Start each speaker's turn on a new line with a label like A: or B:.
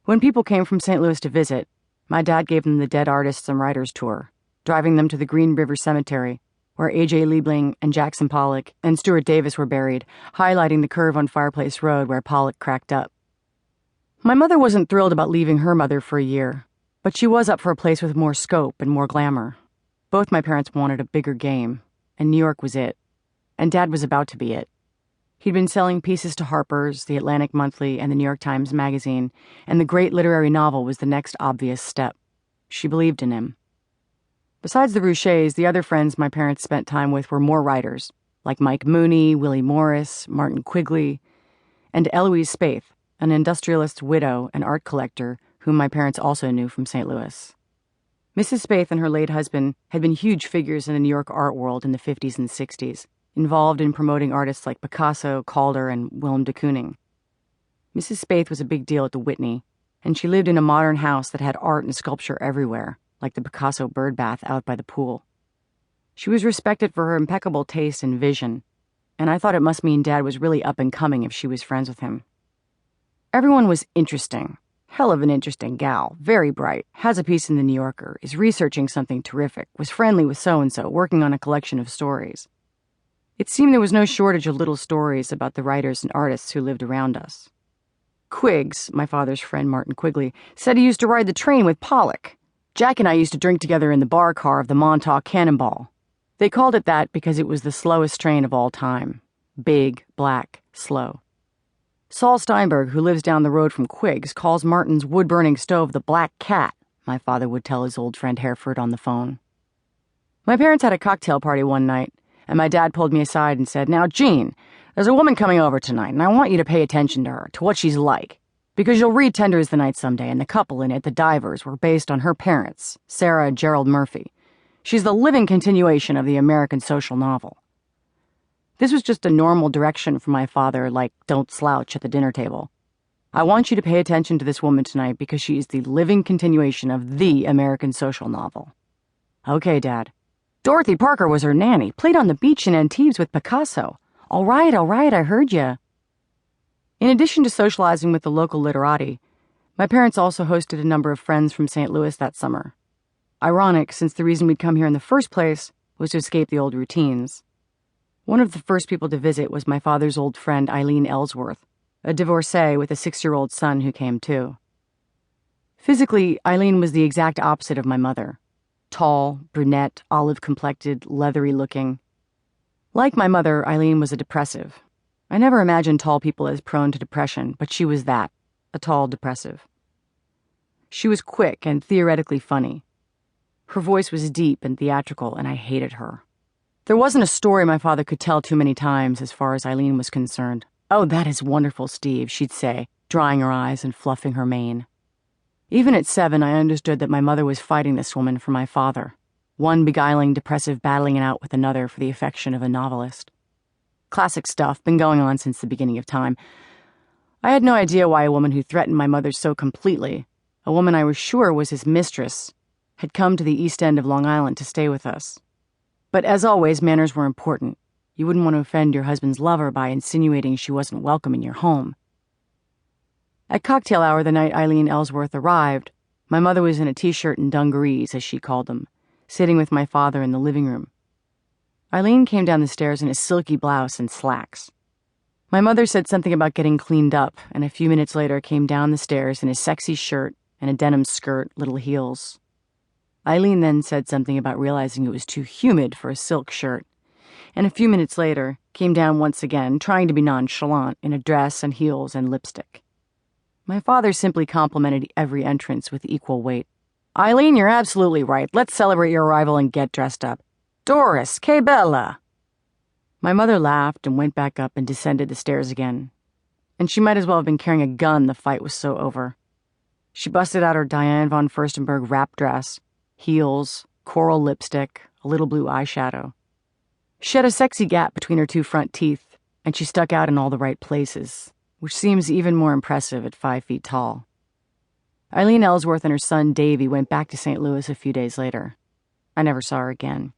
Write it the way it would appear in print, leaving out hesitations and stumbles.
A: When people came from St. Louis to visit, my dad gave them the Dead Artists and Writers tour, driving them to the Green River Cemetery, where A.J. Liebling and Jackson Pollock and Stuart Davis were buried, highlighting the curve on Fireplace Road where Pollock cracked up. My mother wasn't thrilled about leaving her mother for a year, but she was up for a place with more scope and more glamour. Both my parents wanted a bigger game, and New York was it. And Dad was about to be it. He'd been selling pieces to Harper's, the Atlantic Monthly, and the New York Times Magazine, and the great literary novel was the next obvious step. She believed in him. Besides the Rouchés, the other friends my parents spent time with were more writers, like Mike Mooney, Willie Morris, Martin Quigley, and Eloise Spaeth, an industrialist's widow and art collector whom my parents also knew from St. Louis. Mrs. Spaeth and her late husband had been huge figures in the New York art world in the 50s and 60s, involved in promoting artists like Picasso, Calder, and Willem de Kooning. Mrs. Spaeth was a big deal at the Whitney, and she lived in a modern house that had art and sculpture everywhere, like the Picasso birdbath out by the pool. She was respected for her impeccable taste and vision, and I thought it must mean Dad was really up and coming if she was friends with him. Everyone was interesting. Hell of an interesting gal, very bright, has a piece in the New Yorker, is researching something terrific, was friendly with so-and-so, working on a collection of stories. It seemed there was no shortage of little stories about the writers and artists who lived around us. Quiggs, my father's friend Martin Quigley, said he used to ride the train with Pollock. Jack and I used to drink together in the bar car of the Montauk Cannonball. They called it that because it was the slowest train of all time. Big, black, slow. Saul Steinberg, who lives down the road from Quiggs, calls Martin's wood-burning stove the Black Cat, my father would tell his old friend Hereford on the phone. My parents had a cocktail party one night, and my dad pulled me aside and said, "Now, Jeanne, there's a woman coming over tonight, and I want you to pay attention to her, to what she's like, because you'll read Tender is the Night someday, and the couple in it, the Divers, were based on her parents, Sarah and Gerald Murphy. She's the living continuation of the American social novel." This was just a normal direction from my father, like, don't slouch at the dinner table. "I want you to pay attention to this woman tonight because she is the living continuation of the American social novel." "Okay, Dad." "Dorothy Parker was her nanny, played on the beach in Antibes with Picasso." All right, I heard ya." In addition to socializing with the local literati, my parents also hosted a number of friends from St. Louis that summer. Ironic, since the reason we'd come here in the first place was to escape the old routines. One of the first people to visit was my father's old friend Eileen Ellsworth, a divorcee with a 6-year-old son who came too. Physically, Eileen was the exact opposite of my mother. Tall, brunette, olive-complected, leathery-looking. Like my mother, Eileen was a depressive. I never imagined tall people as prone to depression, but she was that, a tall depressive. She was quick and theoretically funny. Her voice was deep and theatrical, and I hated her. There wasn't a story my father could tell too many times as far as Eileen was concerned. "Oh, that is wonderful, Steve," she'd say, drying her eyes and fluffing her mane. Even at 7, I understood that my mother was fighting this woman for my father, one beguiling depressive battling it out with another for the affection of a novelist. Classic stuff, been going on since the beginning of time. I had no idea why a woman who threatened my mother so completely, a woman I was sure was his mistress, had come to the East End of Long Island to stay with us. But as always, manners were important. You wouldn't want to offend your husband's lover by insinuating she wasn't welcome in your home. At cocktail hour the night Eileen Ellsworth arrived, my mother was in a t-shirt and dungarees, as she called them, sitting with my father in the living room. Eileen came down the stairs in a silky blouse and slacks. My mother said something about getting cleaned up, and a few minutes later came down the stairs in a sexy shirt and a denim skirt, little heels. Eileen then said something about realizing it was too humid for a silk shirt, and a few minutes later came down once again, trying to be nonchalant, in a dress and heels and lipstick. My father simply complimented every entrance with equal weight. "Eileen, you're absolutely right. Let's celebrate your arrival and get dressed up. Doris, che bella!" My mother laughed and went back up and descended the stairs again. And she might as well have been carrying a gun, the fight was so over. She busted out her Diane von Furstenberg wrap dress, heels, coral lipstick, a little blue eyeshadow. She had a sexy gap between her 2 front teeth, and she stuck out in all the right places, which seems even more impressive at 5 feet tall. Eileen Ellsworth and her son Davy went back to St. Louis a few days later. I never saw her again.